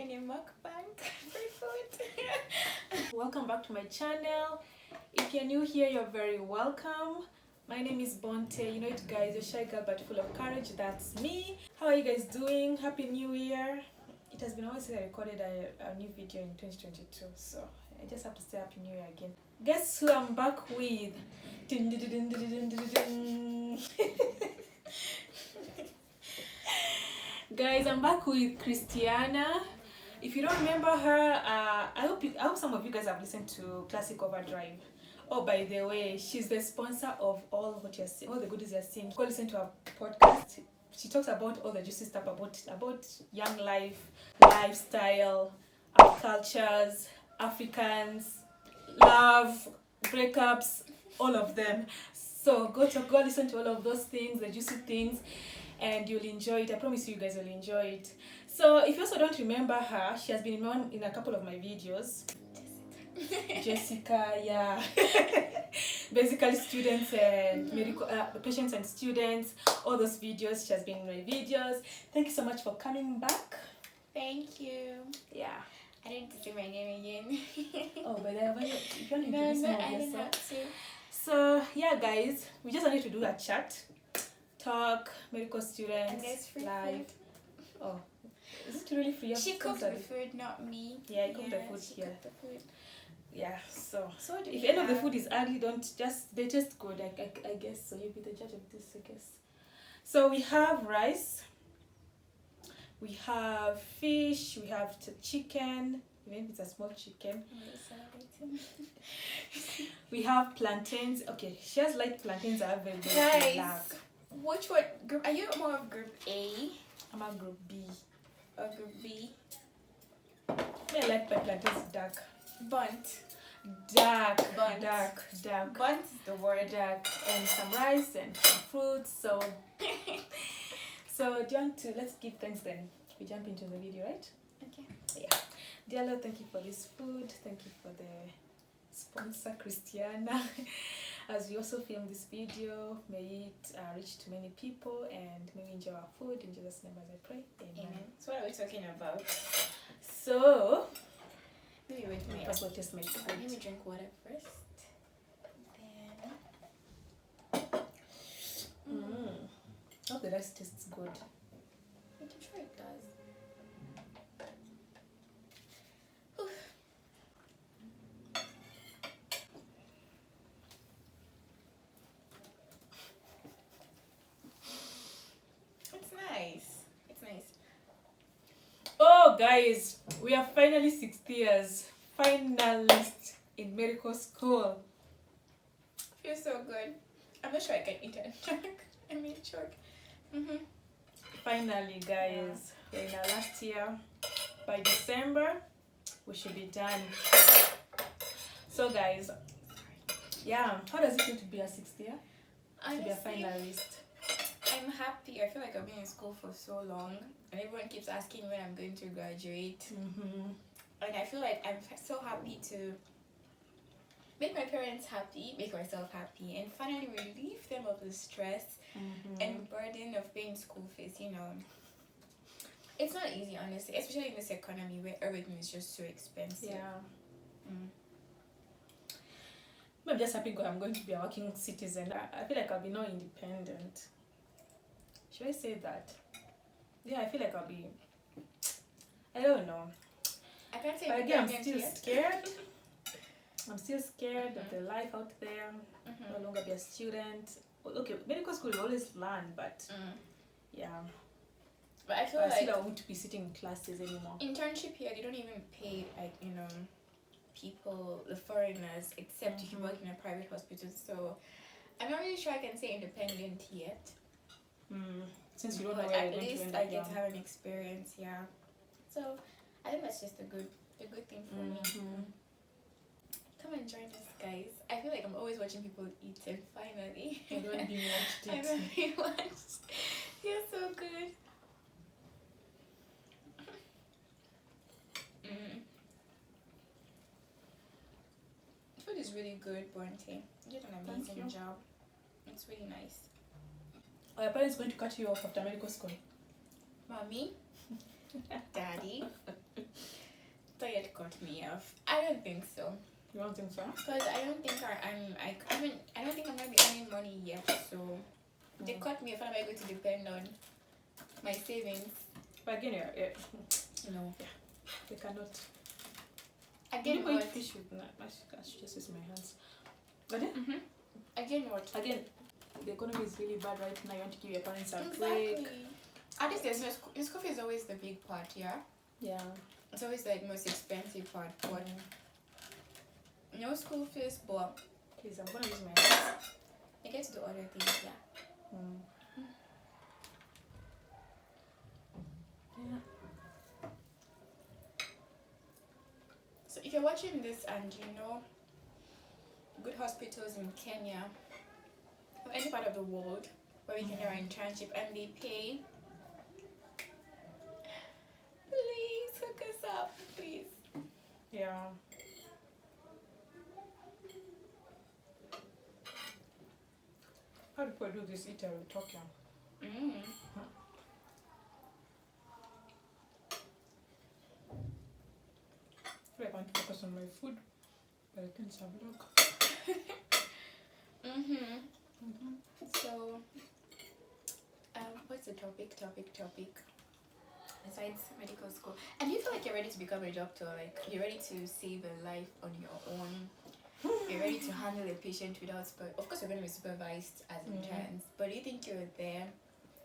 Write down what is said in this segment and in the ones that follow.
doing a mukbang for food. Welcome back to my channel. If you're new here, you're very welcome. My name is Bonté. You know it, guys, a shy girl but full of courage. That's me. How are you guys doing? Happy New Year. It has been a while since I recorded a new video in 2022, so I just have to say Happy New Year again. Guess who I'm back with? Dun, dun, dun, dun, dun, dun, dun, dun. Guys, I'm back with Christiana. If you don't remember her, I hope some of you guys have listened to Classic Overdrive. Oh, by the way, she's the sponsor of all what you're seeing, all the goodies you're seeing. Go listen to her podcast. She talks about all the juicy stuff about young life, lifestyle, our cultures, Africans, love, breakups, all of them. So go listen to all of those things, the juicy things, and you'll enjoy it. I promise you guys will enjoy it. So if you also don't remember her, she has been in a couple of my videos. Jessica, yeah. Basically students and medical patients and students, all those videos. She has been in my videos. Thank you so much for coming back. Thank you. Yeah. I didn't say my name again. Oh, but if you want to No, introduce more I of didn't yourself. have to. So yeah, guys, we just wanted to do a chat, talk, medical And students, there's free live. food. Oh, is it really free? She cooked the food, not me. Yeah, I cooked the food she here. cooked the food. Yeah, so So what do if we any of the have? food is ugly, they taste good. I guess so. You'll be the judge of this, I guess. So we have rice, we have fish, we have chicken. Even if it's a small chicken. We have plantains. Okay, she has light plantains are very Guys, black. which one? Group? Are you more of group A I'm a group B. or group B? I like my plantains dark. Bunt. Dark. Bunt. Bunt is the word. Dark. And some rice and some fruits. So do you want to, let's give thanks then. We jump into the video, right? Okay. Yeah. Dear Lord, thank you for this food. Thank you for the sponsor, Christiana. As we also film this video, may it reach to many people and may we enjoy our food. In Jesus' name as I pray. Amen. So what are we talking about? So, Maybe wait a minute. that's what just makes Let me food. drink water first. Then. I hope the rice tastes good. I'm sure it does. It's nice. It's nice. Oh, guys, we are finally 60 years. Finalists in medical school. Feels so good. I'm not sure I can eat it. I mean, choke. Finally, guys, we're in our last year. By December, we should be done. So, guys, yeah, how does it feel to be a 60th year? To be a Honestly, finalist? I'm happy. I feel like I've been in school for so long, and everyone keeps asking when I'm going to graduate. And I feel like I'm so happy to make my parents happy, make myself happy, and finally relieve them of the stress and burden of paying school fees. You know, it's not easy, honestly, especially in this economy where everything is just so expensive. Yeah. I'm just happy I'm going to be a working citizen. I feel like I'll be more independent. Should I say that? Yeah, I feel like I'll be. I don't know. I can't say But again, I'm independent still yet. scared. I'm still scared of the life out there. No longer be a student. Okay, medical school you always learn, but yeah. But I feel I like still won't be sitting in classes anymore. internship here, they don't even pay, like, you know, people, the foreigners, except if you work in a private hospital. So I'm not really sure I can say independent yet. Since you don't know But where you're at going to least end I up. get to have an experience, yeah. So I think that's just a good thing for me. Come and join us, guys. I feel like I'm always watching people eat, and finally I don't be watched I it. don't be watched. You're so good. Food is really good, Bonte. You did an Thank amazing you. job. It's really nice. Are your parents going to cut you off after medical school? Mommy, Daddy, cut me off. I don't think so. You don't think so? Because I don't think I don't think I'm gonna be earning money yet. So they cut me off. How am I going to depend on my savings? But again, yeah. No. Yeah. They cannot. Again, what? what? Fish with I should just use my hands. But then, Again, what? again, the economy is really bad right now. You want to give your parents a Exactly. break. At least there's no school fee is always the big part, yeah. Yeah. It's always like most expensive part, but no school fees. But Please, I'm gonna use my hands. I get to do other things, yeah. Yeah. So if you're watching this and you know good hospitals in Kenya or any part of the world where we can do our internship and they pay, please hook us up, please. Yeah. How do people do this? Eat and talking. I feel like I want to focus on my food, but I can't have a look. So, what's the topic? Besides medical school, and do you feel like you're ready to become a doctor? Like you're ready to save a life on your own? You're ready to handle a patient without of course you're going to be supervised as interns, but do you think you're there?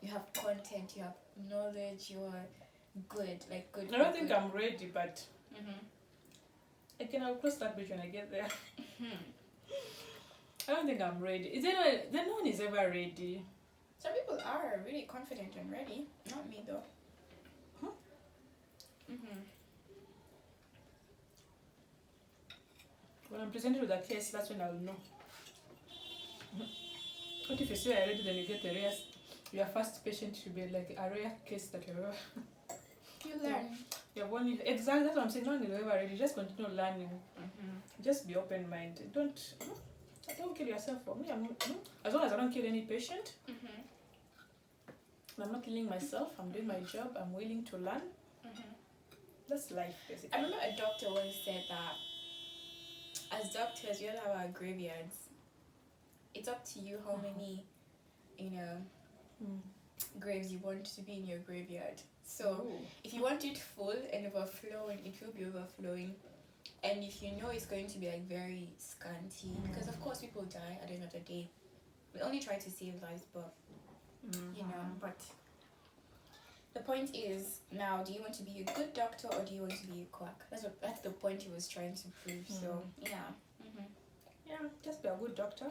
You have content, you have knowledge, you're good, like good. I don't think I'm ready, but again, I'll cross that bridge when I get there. I don't think I'm ready. No one is ever ready. Some people are really confident and ready. Not me though. When I'm presented with a case, that's when I'll know. What if you say you're ready, then you get the rare, your first patient should be like a rare case that you're You learn. Exactly, that's what I'm saying. No one is ever ready. Just continue learning. Just be open-minded. Don't kill yourself. For me, as long as I don't kill any patient, I'm not killing myself. I'm doing my job. I'm willing to learn. That's life, basically. I remember a doctor once said that as doctors, we all have our graveyards. It's up to you how many, graves you want to be in your graveyard. So if you want it full and overflowing, it will be overflowing. And if you know it's going to be like very scanty, because of course people die at the end of the day. We only try to save lives, but but the point is now, do you want to be a good doctor or do you want to be a quack? That's the point he was trying to prove. So yeah, just be a good doctor.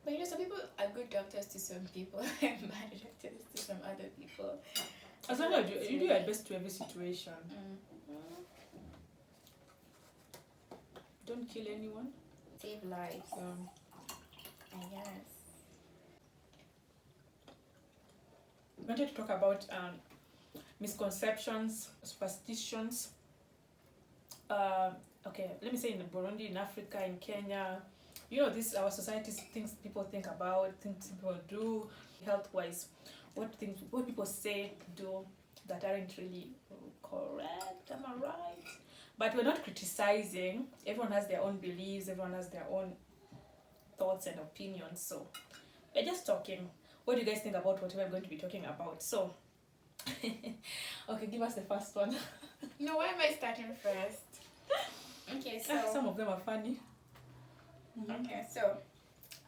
But some people are good doctors to some people and bad doctors to some other people. As long as you do your best to every situation. Don't kill anyone. Save lives. I guess. We wanted to talk about misconceptions, superstitions. Okay, let me say in Burundi, in Africa, in Kenya, this our society's things people think about, things people do, health-wise, what people say, do that aren't really correct. Am I right? But we're not criticizing. Everyone has their own beliefs. Everyone has their own thoughts and opinions. So we're just talking. What do you guys think about whatever I'm going to be talking about? So, okay, give us the first one. Why am I starting first? Okay, so some of them are funny. Okay, so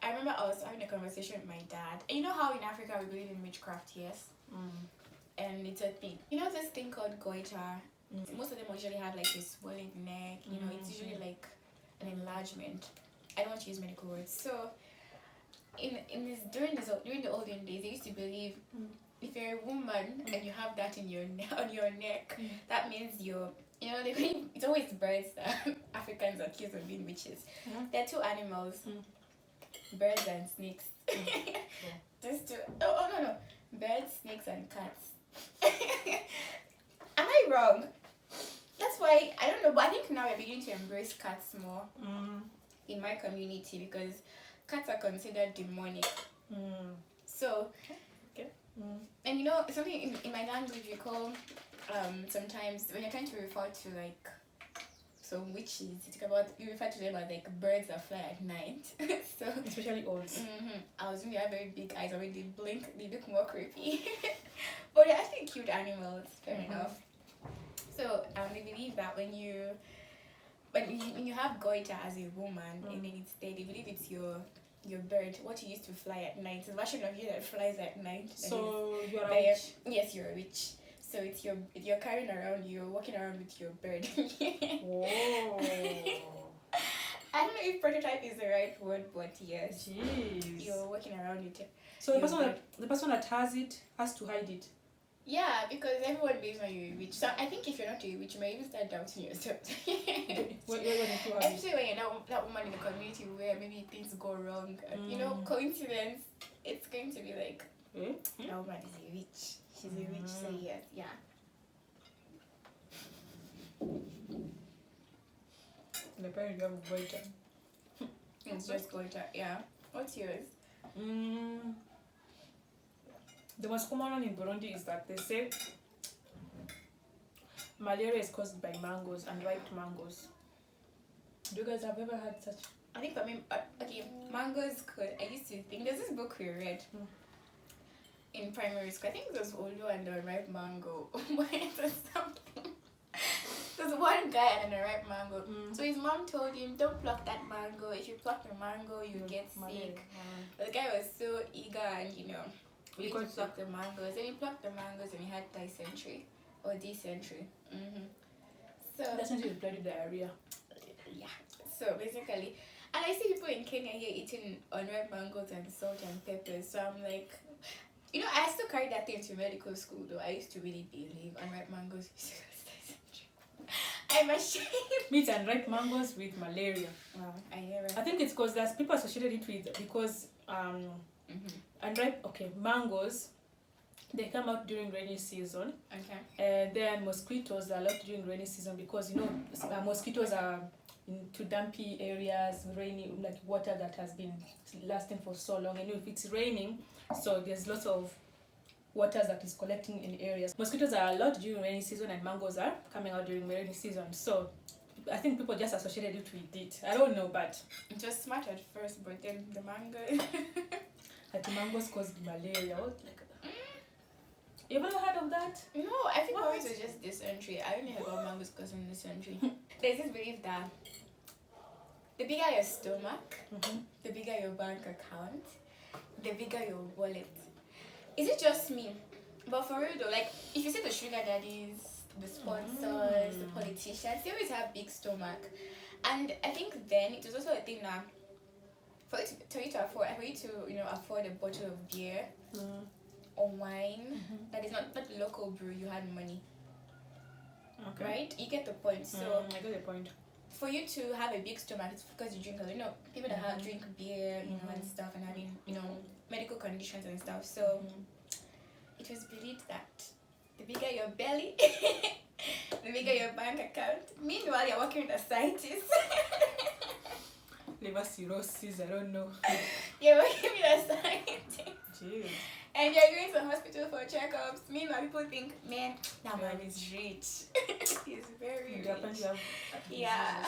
I remember I was having a conversation with my dad. And you know how in Africa we believe in witchcraft, yes? And it's a thing. This thing called goiter. Most of them usually have like a swollen neck. It's usually like an enlargement. I don't want to use medical words. So during the olden days, they used to believe if you're a woman and you have that on your neck, that means you're it's always birds that Africans are accused of being witches. There are two animals, birds and snakes. Just two. Oh no, birds, snakes, and cats. Am I wrong? That's why I don't know, but I think now we're beginning to embrace cats more in my community because cats are considered demonic. So, okay. And something in my language we call sometimes when you're trying to refer to like some witches, you refer to them as like birds that fly at night. So Especially owls. I was really have very big eyes or when they blink, they look more creepy. But they're actually cute animals, fair enough. So they believe that when you have goiter as a woman and then they believe it's your bird, what you used to fly at night, the version of you that flies at night. So you're a witch? Yes, you're a witch. So you're carrying around, you're walking around with your bird. Whoa. I don't know if prototype is the right word, but yes. Jeez. You're walking around with it. So the person that has it has to hide it. Yeah, because everyone believes when you're a witch. So I think if you're not a witch, you might even start doubting yourself. Especially when you're that woman in the community where maybe things go wrong. Coincidence. It's going to be like, that woman is a witch. She's a witch, so yes, yeah. The parents have a goiter. It's just goiter, yeah. What's yours? The most common one in Burundi is that they say malaria is caused by mangoes and ripe mangoes. Do you guys have ever had such? I think for me, mangoes could. I used to think there's this book we read in primary school. I think it was Olu and the ripe mango. There's one guy and a ripe mango. So his mom told him, don't pluck that mango. If you pluck the mango, you get sick. The guy was so eager and he could pluck the mangoes. And he plucked the mangoes and he had dysentery or dysentery. So Dysentery is bloody diarrhea. Yeah. So basically, and I see people in Kenya here eating unripe mangoes and salt and peppers. So I'm like, I still carried that thing to medical school though. I used to really believe unripe mangoes. I'm ashamed. Meat and ripe mangoes with malaria. Wow, I never. I think it's because there's people associated it with because mangoes, they come out during rainy season. Okay. And then mosquitoes are allowed during rainy season because mosquitoes are into dumpy areas, rainy, like water that has been lasting for so long. And if it's raining, so there's lots of water that is collecting in areas. Mosquitoes are allowed during rainy season and mangoes are coming out during rainy season. So I think people just associated it with it. I don't know, but it was smart at first, but then the mango. The mangoes caused malaria. You ever heard of that? No, I think always was just dysentery. I only heard about mangoes causing dysentery. There's this belief that the bigger your stomach, the bigger your bank account, the bigger your wallet. Is it just me? But for real though, like if you see the sugar daddies, the sponsors, the politicians, they always have big stomach. And I think then it was also a thing that for you to afford a bottle of beer or wine that is not the local brew, you had money. Okay. Right? You get the point. So I get the point. For you to have a big stomach, it's because you drink people that have drink beer, and stuff, and having, medical conditions and stuff. So it was believed that the bigger your belly, the bigger your bank account. Meanwhile, you're working with a scientist. Liver cirrhosis, I don't know. You're working with a scientist. Jeez. And you're going to the hospital for checkups. Meanwhile, people think, man, that man is rich. He's very rich. Yeah.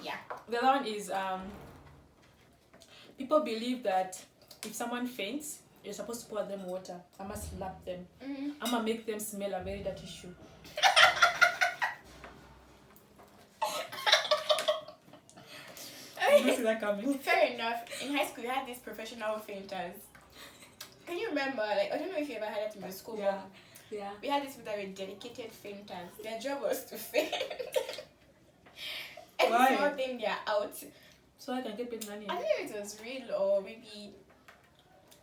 Yeah. The other one is people believe that if someone faints, you're supposed to pour them water. I must slap them. I'm gonna make them smell a very dirty shoe. You see that coming? Fair enough. In high school, we had these professional fainters. Can you remember? Like, I don't know if you ever had that in your school. Yeah. We had these people that were dedicated fainters. Their job was to faint. Every small thing, they're out. So I can get paid money. I don't know if it was real or maybe.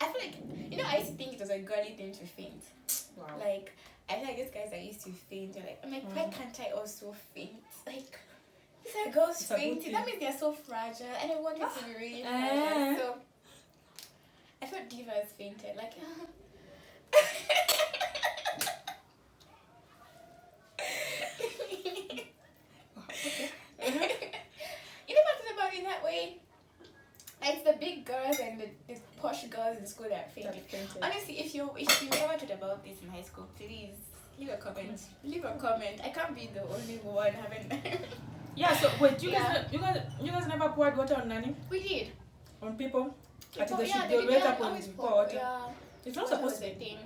I feel like, I used to think it was a girly thing to faint. Wow. Like, I feel like these guys that used to faint, I'm like, why can't I also faint? Like, these are girls fainting. That means they're so fragile, and I want it to be really fragile. So, I thought divas fainted. Like, you never thought about it that way? It's the big girls and the posh girls in school that fainted. Honestly, if you ever thought about about this in high school, please leave a comment. Leave a comment. I can't be the only one having. Yeah. So wait, you guys never poured water on Nani? We did. On people? They wake up always and pour pour. water. Yeah. It's not Water supposed was to a be. thing.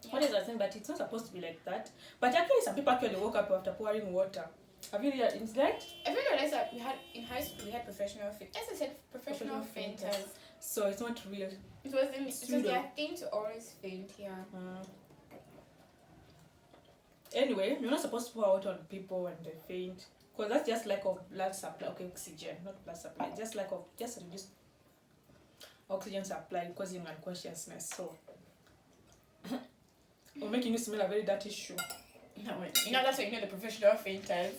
What is that thing? But it's not supposed to be like that. But actually, some people actually woke up after pouring water. Have you realized it's like? I realized that we had in high school we had professional as I said, professional fainters. So it's not real. It was their thing to always faint, yeah. Anyway, you're not supposed to pour water on people when they faint. Because that's just lack of blood supply. Okay, oxygen, not blood supply. Just reduced oxygen supply causing unconsciousness. So, or making you smell a very dirty shoe. No, you know that's why you know the professional fainters.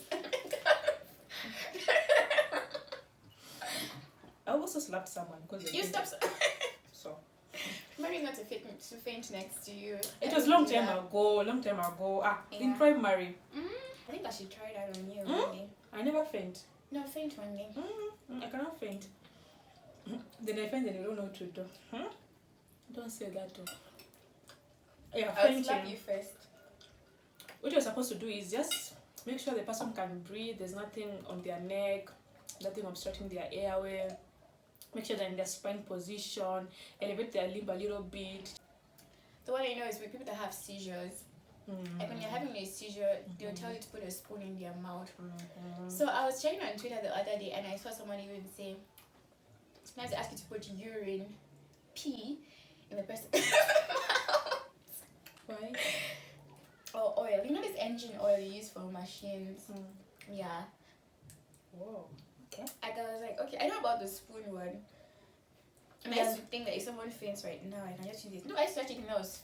I also slapped someone because You stopped. So. Maybe not to faint next to you. It was long time ago. In primary. I think I should try that on you. Maybe. I never faint. No, faint one day. I cannot faint. Then I faint and I don't know what to do. Don't say that though. Yeah, I'll slap you first. What you're supposed to do is just make sure the person can breathe. There's nothing on their neck, nothing obstructing their airway. Make sure they're in their spine position. Elevate their limb a little bit. The one I know is with people that have seizures. Like when you're having a seizure, they'll tell you to put a spoon in their mouth. So I was checking on Twitter the other day and I saw somebody even say, sometimes they ask you to put urine, pee in the person's mouth. Why? Or oil. You know this engine oil you use for machines? Yeah. Whoa. Okay. I was like, okay, I know about the spoon one. And I used to think that if someone faints right now, I can just use it. No, I used to actually think that was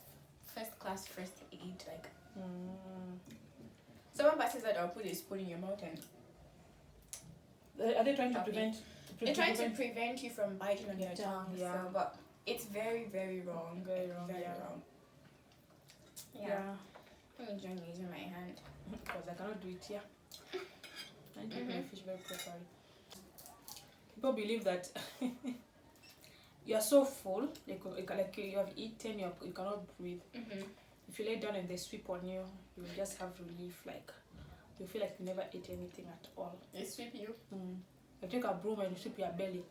first class first aid. Like, someone passes that, I'll put a spoon in your mouth and. Are they trying to prevent? They're trying to prevent you from biting on your tongue. Yeah. So, but it's very, very wrong. Very wrong. Very wrong. Yeah. Let me join using my hand. Because I cannot do it here. I do my fish very properly. People believe that you are so full, like you have eaten, you cannot breathe. If you lay down and they sweep on you, you will just have relief. Like you feel like you never ate anything at all. They sweep you. You take a broom and sweep your belly.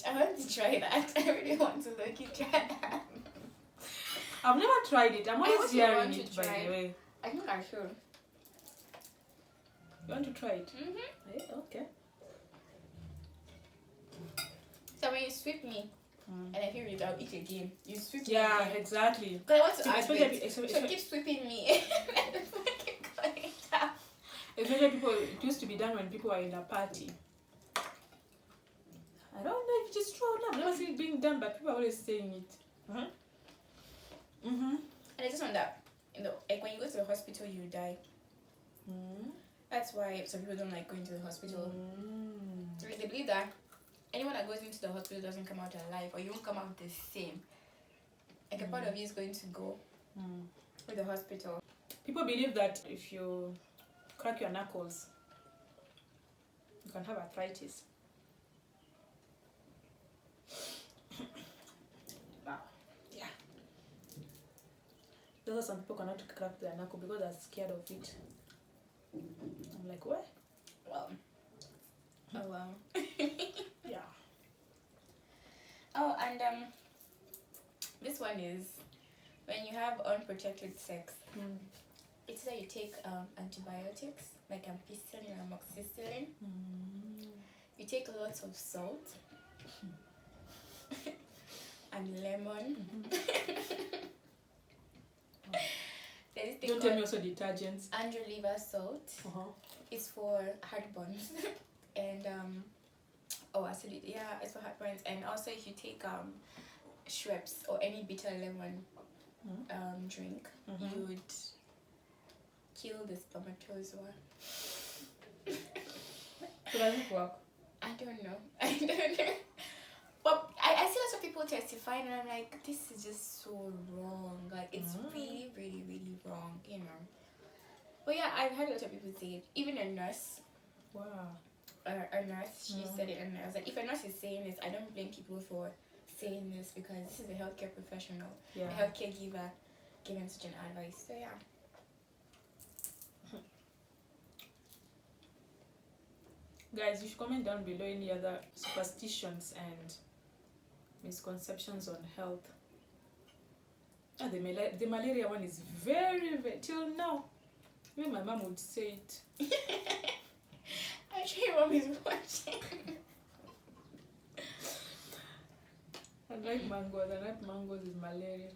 I want to try that. I really want to look at that. I've never tried it. I'm always hearing it, by the way. I think I should. You want to try it? Yeah, okay. So when you sweep me, and I feel it, I'll eat again. You sweep me. Yeah, exactly. Because I want to add weight. So keep sweeping me. Especially people, it used to be done when people were in a party. I don't know if it's true or not. I've never seen it being done, but people are always saying it. And it's just on that, like when you go to the hospital, you die. That's why some people don't like going to the hospital. They believe that anyone that goes into the hospital doesn't come out alive, or you won't come out the same. Like a part of you is going to go with the hospital. People believe that if you crack your knuckles, you can have arthritis. Yeah. Those are some people cannot crack their knuckle because they're scared of it. I'm like, what? Well. Oh wow. Yeah. Oh, and this one is when you have unprotected sex. It's that you take antibiotics like ampicillin and amoxicillin. You take lots of salt and lemon. Don't tell me also detergents. Andrew liver salt. It's for heartburns. And acidity. Yeah, it's for heartburns. And also if you take Schweppes or any bitter lemon drink, you would kill the spermatozoa. So does it work? I don't know. But I see lots of people testifying and I'm like, this is just so wrong. Like it's really, really, really wrong, you know. But yeah, I've heard a lot of people say it. Even a nurse. Wow. A nurse, she said it, and I was like, if a nurse is saying this, I don't blame people for saying this because this is a healthcare professional, Yeah. a healthcare giver, giving such an advice. So yeah. Guys, you should comment down below any other superstitions and misconceptions on health. The malaria one is very, very, till now. Even my mom would say it. I'm sure your mom is watching. Unlike mangoes is malaria.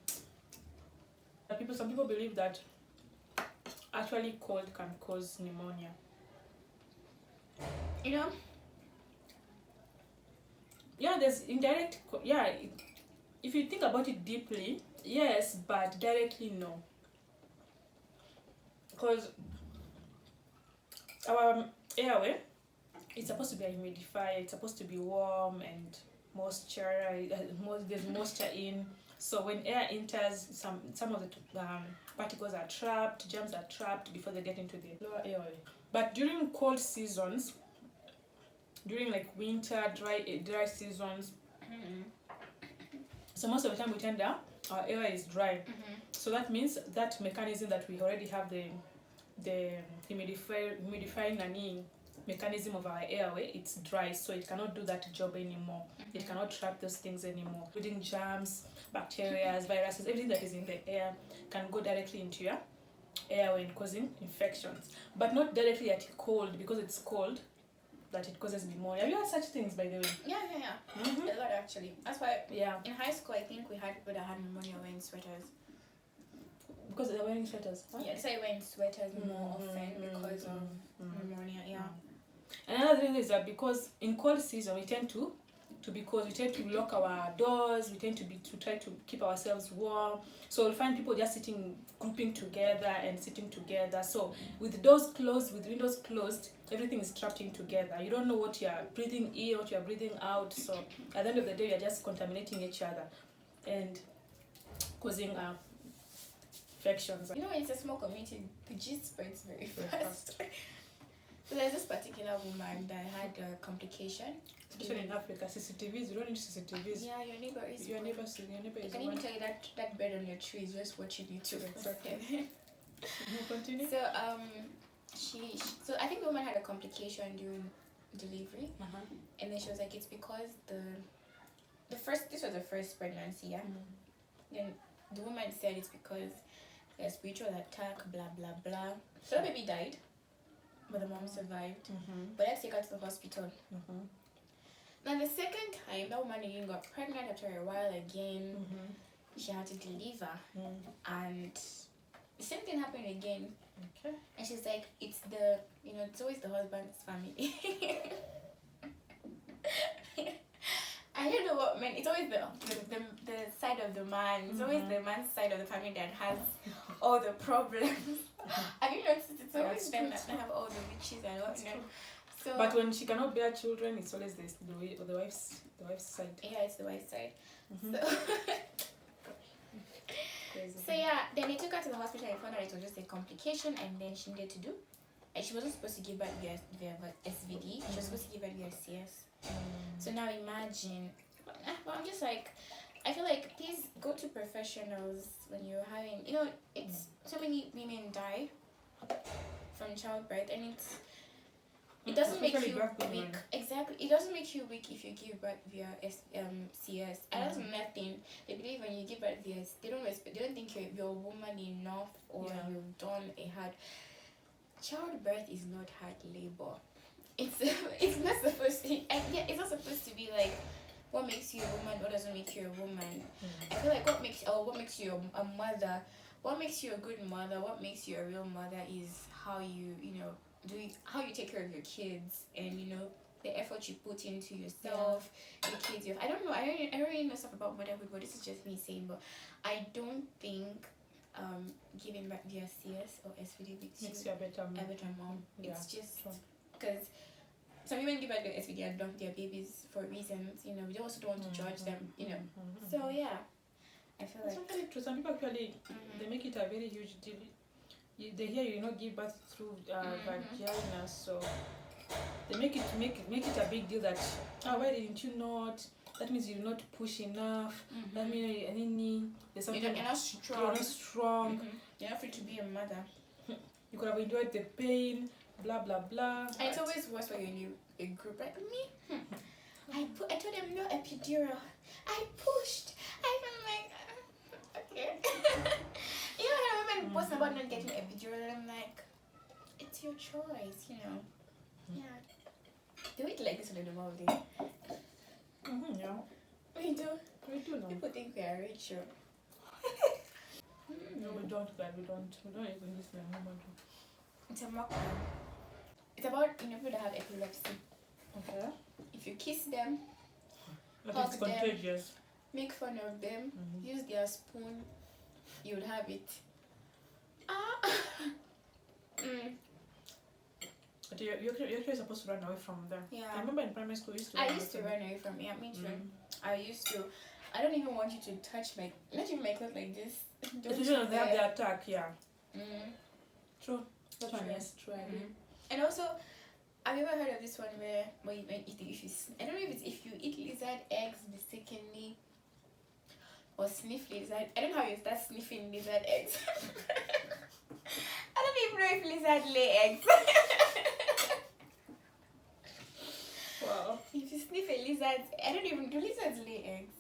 Some people believe that actually cold can cause pneumonia. You know? Yeah, there's indirect. If you think about it deeply, yes, but directly no. Because our airway, it's supposed to be a humidifier. It's supposed to be warm and moisture. There's moisture in. So when air enters, some of the particles are trapped, germs are trapped before they get into the lower airway. But during cold seasons, during like winter, dry seasons, so most of the time we tend our airway is dry. So that means that mechanism that we already have the humidifying mechanism of our airway, it's dry, so it cannot do that job anymore. It cannot trap those things anymore. Including germs, bacteria, viruses, everything that is in the air can go directly into your airway and causing infections. But not directly at cold, because it's cold that it causes pneumonia. Have you had such things, by the way? Yeah. A lot actually. That's why in high school I think we had people that had pneumonia wearing sweaters. Because they're wearing sweaters? Huh? Yeah, they wearing sweaters more often because of pneumonia, Another thing is that because in cold season we tend to be cold, we tend to lock our doors, we tend to try to keep ourselves warm. So we'll find people just grouping together and sitting together. So with doors closed, with windows closed, everything is trapped in together. You don't know what you're breathing in, what you're breathing out. So at the end of the day, you're just contaminating each other and causing infections. You know, when it's a small community, the gist spreads very fast. So there's this particular woman that had a complication. Especially in Africa, CCTVs, you don't need CCTVs. Yeah, your neighbor is. Your neighbor is. I can even tell you that bird on your tree is just watching you too. Exactly. Continue. So so I think the woman had a complication during delivery, and then she was like, it's because this was the first pregnancy, yeah. Then the woman said it's because a spiritual attack, blah blah blah. So the baby died, but the mom survived. But let's take her to the hospital. Now the second time, that woman again got pregnant after a while again. She had to deliver, and the same thing happened again. Okay. And she's like, it's always the husband's family. I don't know what man. It's always the side of the man. It's always the man's side of the family that has all the problems. Have you noticed? It's always them that have all the witches and all. So, but when she cannot bear children, it's always the wife's side. Yeah, it's the wife's side. So yeah, then they took her to the hospital and found out it was just a complication, and then she needed to do. And she wasn't supposed to give birth via SVD. She was supposed to give birth via CS. So now imagine. But I'm just like, I feel like please go to professionals when you're having. It's so many women die from childbirth, and it doesn't make you weak. Exactly. It doesn't make you weak if you give birth via CS. And that's nothing. They believe when you give birth via, they don't think you're a woman enough, or you've done a hard. Childbirth is not hard labor. It's not supposed to. It's not supposed to be like what makes you a woman, what doesn't make you a woman. I feel like what makes you a mother, what makes you a good mother, what makes you a real mother is how you how you take care of your kids, and the effort you put into yourself, your kids. I don't know. I don't really know stuff about motherhood, but this is just me saying. But I don't think giving birth via CS or SVD makes you a better mom. Yeah. It's just because some women give birth via SVD and dump their babies for reasons. We also don't want to judge them. So yeah, I feel like some people actually they make it a very huge deal. They hear you give birth through vagina, so they make it a big deal that why didn't you not? that means you're not push enough. That means there's something You're not strong. You're not strong. You're not fit to be a mother. You could have enjoyed the pain, blah blah blah. And it's always worse when you're in a group like me. I told them no epidural. I pushed. I'm like, okay. You know, when I remember posting about not getting epidural, and I'm like, it's your choice, you know. Yeah. Do it like this on a normal day. Yeah. We do. We do know. People think we are rich. No, we don't, guys. We don't even listen to normal. It's a mukbang. It's about people that have epilepsy. Okay. If you kiss them, But hug it's them, contagious. make fun of them, use their spoon, you'll have it. But you're actually supposed to run away from them. Yeah. I remember in primary school, I used to run away from me too. I used to. I don't even want you to touch not even my clothes like this. Especially when they have the attack, yeah. True. That one, yes, true. And also, have you ever heard of this one where when if you I don't know if it's if you eat lizard eggs mistakenly or sniff lizard. I don't know how you start sniffing lizard eggs. I don't even know if lizard lay eggs. Wow. If you sniff a lizard, I don't even do lizards lay eggs.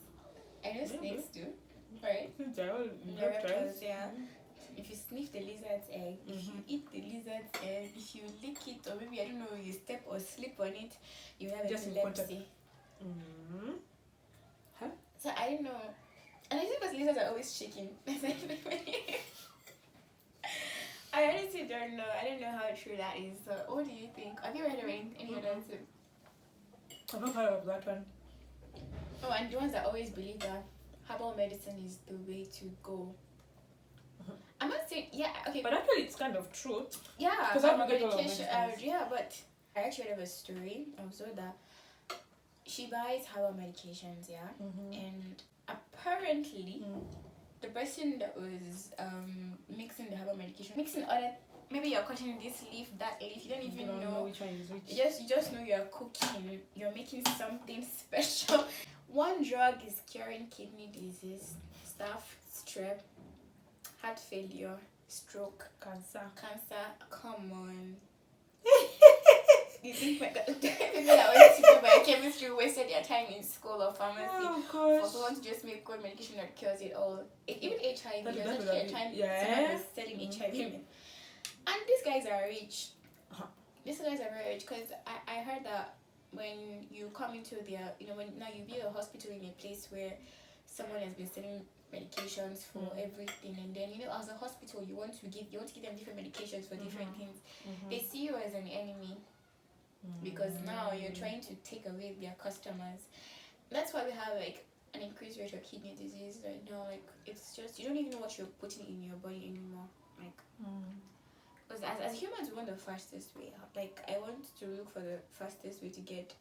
I know snakes do, right? Reptiles, yeah. If you sniff the lizard's egg, if you eat the lizard's egg, if you lick it, or maybe I don't know, you step or slip on it, you have epilepsy. Huh? So I don't know. And I think because lizards are always shaking. I honestly don't know. I don't know how true that is. So what do you think? Have you ever heard of any other? I've not heard of that one. Oh, and the ones that always believe that herbal medicine is the way to go. I'm not saying, okay. But actually, it's kind of true. Yeah, because herbal medication. Yeah, but I actually heard of a story also that she buys herbal medications, and apparently the person that was mixing the herbal medication, mixing other. Maybe you're cutting this leaf, that leaf. You don't even know which one is which. You just know you're cooking. You're making something special. One drug is curing kidney disease, staph, strep, heart failure, stroke, Cancer. Come on. You think people that went to do biochemistry wasted their time in school or pharmacy for someone to just make good medication that cures it all? Even HIV, there's actually a time someone was selling HIV. And these guys are rich. These guys are very rich because I heard that when you come into their, when now you be a hospital in a place where someone has been selling medications for everything, and then as a hospital you want to give them different medications for different things. They see you as an enemy because now you're trying to take away their customers. That's why we have an increased rate of kidney disease right now. It's just you don't even know what you're putting in your body anymore. Because as humans, we want the fastest way. I want to look for the fastest way to get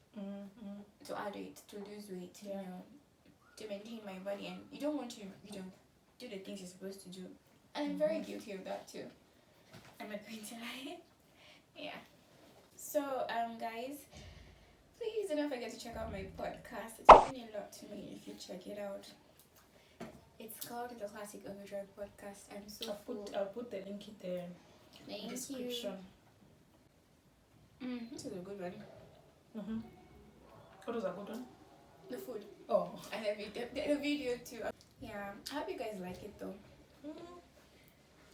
to add weight, to lose weight, to maintain my body, and you don't want to do the things you're supposed to do. And I'm very guilty of that too. I'm not going to lie. Yeah. So guys, please don't forget to check out my podcast. It's meaning a lot to me if you check it out. It's called the Classic Overdrive Podcast. I'm so I'll put the link in the description. This is a good one. What was a good one? The food. Oh. And the video too. Yeah. I hope you guys like it though.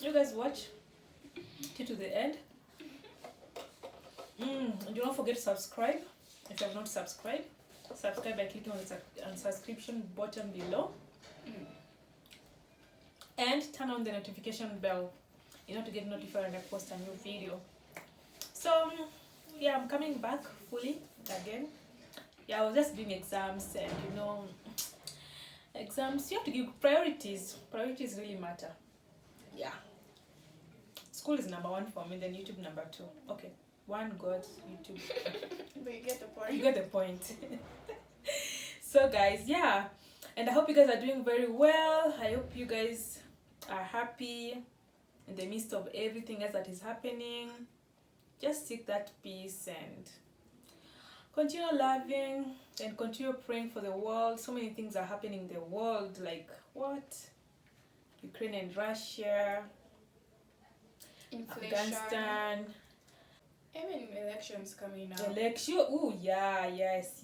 You guys watch to the end. Do not forget to subscribe. If you have not subscribed, subscribe by clicking on the subscription button below. And turn on the notification bell in order to get notified when I post a new video. So I'm coming back fully again. I was just doing exams, and exams, you have to give priorities. Priorities really matter. School is number 1 for me, then YouTube number 2. Okay, 1 God, YouTube. But you get the point. You get the point. So guys, and I hope you guys are doing very well. I hope you guys are happy in the midst of everything else that is happening. Just seek that peace, and continue loving and continue praying for the world. So many things are happening in the world, like what? Ukraine and Russia, Inflation. Afghanistan. Even elections coming up. Yes.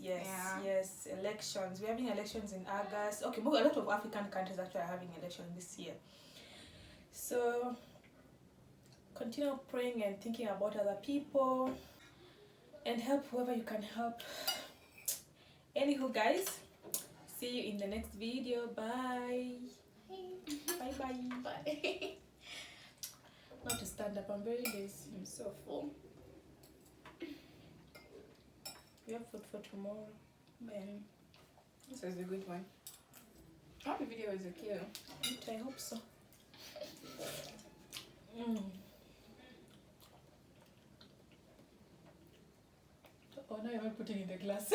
Yeah. Yes, elections. We're having elections in August. Okay, a lot of African countries actually are having elections this year. So continue praying and thinking about other people and help whoever you can help. Anywho, guys, see you in the next video. Bye. Bye. Bye. Not to stand up, I'm very lazy. I'm so full. We have food for tomorrow. Man, this was a good one. I hope the video was okay. I hope so. Oh, now you're not putting in the glass.